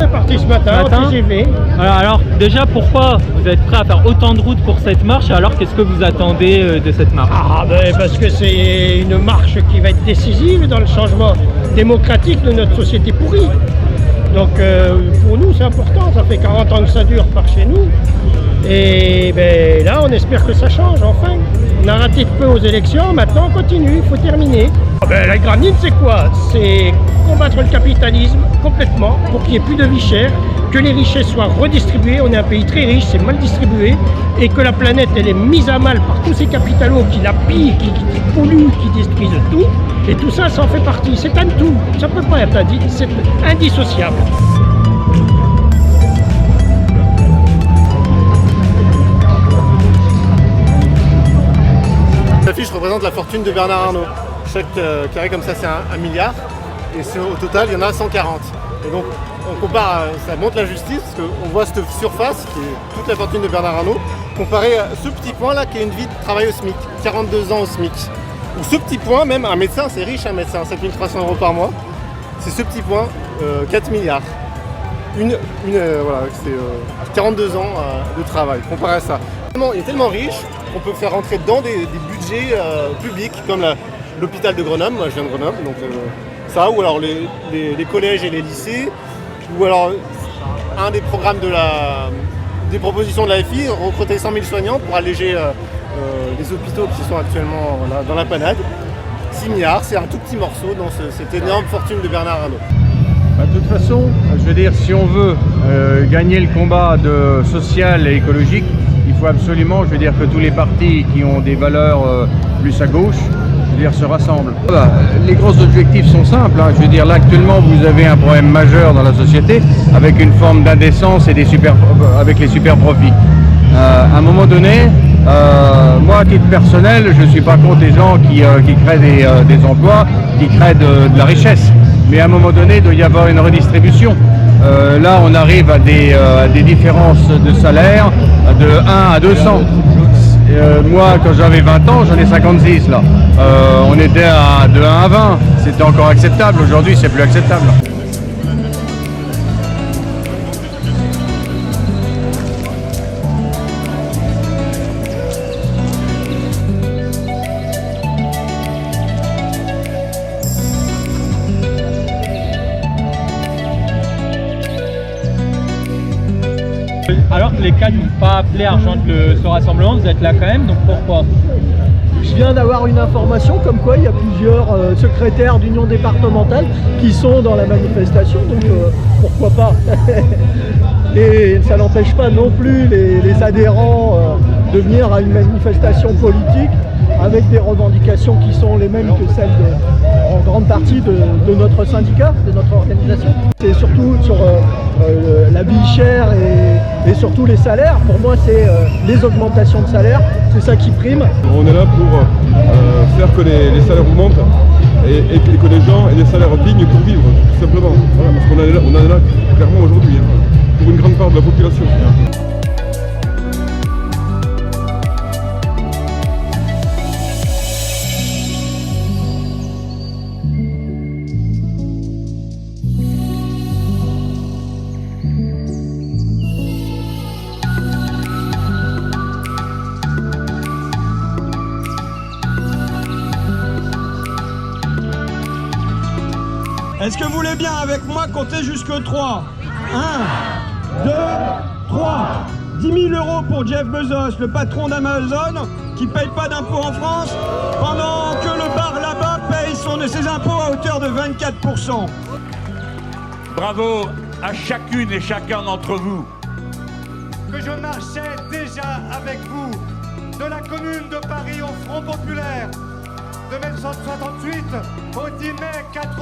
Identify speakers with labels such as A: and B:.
A: On est parti ce matin en TGV.
B: Alors déjà, pourquoi vous êtes prêt à faire autant de route pour cette marche? Alors qu'est-ce que vous attendez de cette marche?
A: Parce que c'est une marche qui va être décisive dans le changement démocratique de notre société pourrie. Donc pour nous c'est important, ça fait 40 ans que ça dure par chez nous. Et là on espère que ça change enfin. On a raté de peu aux élections, maintenant on continue, il faut terminer. La grande ligne c'est quoi? C'est combattre le capitalisme complètement pour qu'il n'y ait plus de vie chère, que les richesses soient redistribuées. On est un pays très riche, c'est mal distribué, et que la planète elle est mise à mal par tous ces capitalos qui la pillent, qui polluent, qui détruisent tout. Et tout ça, ça en fait partie. C'est un tout. Ça ne peut pas être c'est indissociable.
C: L'affiche représente la fortune de Bernard Arnault. Chaque carré comme ça, c'est 1 milliard. Et au total, il y en a 140. Et donc, on compare, ça montre la justice, parce qu'on voit cette surface, qui est toute la fortune de Bernard Arnault, comparé à ce petit point-là, qui est une vie de travail au SMIC. 42 ans au SMIC. Ou ce petit point, même un médecin, c'est riche un médecin, 7 300 € par mois. C'est ce petit point, 4 milliards. Voilà, c'est 42 ans de travail, comparé à ça. Il est tellement riche qu'on peut faire rentrer dedans des budgets publics, comme l'hôpital de Grenoble, moi je viens de Grenoble, donc ça, ou alors les collèges et les lycées, ou alors un des programmes des propositions de l'AFI, recruter 100 000 soignants pour alléger les hôpitaux qui sont actuellement dans la panade. 6 milliards, c'est un tout petit morceau dans cette énorme fortune de Bernard Arnault.
D: De toute façon, je veux dire, si on veut gagner le combat social et écologique, il faut absolument, je veux dire, que tous les partis qui ont des valeurs plus à gauche, je veux dire, se rassemblent. Voilà, les gros objectifs sont simples, hein. Je veux dire, là actuellement, vous avez un problème majeur dans la société avec une forme d'indécence et avec les super profits. À un moment donné, moi, à titre personnel, je ne suis pas contre les gens qui créent des emplois, qui créent de la richesse. Mais à un moment donné, il doit y avoir une redistribution. Là, on arrive à des différences de salaire de 1 à 200. Moi, quand j'avais 20 ans, j'en ai 56 là. On était de 1 à 20. C'était encore acceptable. Aujourd'hui, c'est plus acceptable.
B: Alors que les cadres n'ont pas appelé à rejoindre ce rassemblement, vous êtes là quand même, donc pourquoi?
E: Je viens d'avoir une information comme quoi il y a plusieurs secrétaires d'union départementale qui sont dans la manifestation, donc pourquoi pas. Et ça n'empêche pas non plus les adhérents de venir à une manifestation politique avec des revendications qui sont les mêmes que celles en grande partie de notre syndicat, de notre organisation. C'est surtout sur la vie chère et surtout les salaires. Pour moi, c'est les augmentations de salaire, c'est ça qui prime.
F: On est là pour faire que les salaires augmentent et que les gens aient des salaires dignes pour vivre, tout simplement. Voilà, parce qu'on en est là clairement aujourd'hui, hein, pour une grande part de la population.
G: Est-ce que vous voulez bien avec moi compter jusque 3? 1, 2, 3. 10 000 € pour Jeff Bezos, le patron d'Amazon, qui ne paye pas d'impôts en France, pendant que le bar là-bas paye ses impôts à hauteur de 24%.
H: Bravo à chacune et chacun d'entre vous.
I: Que je marchais déjà avec vous de la Commune de Paris au Front Populaire de 1968 au 10 mai 81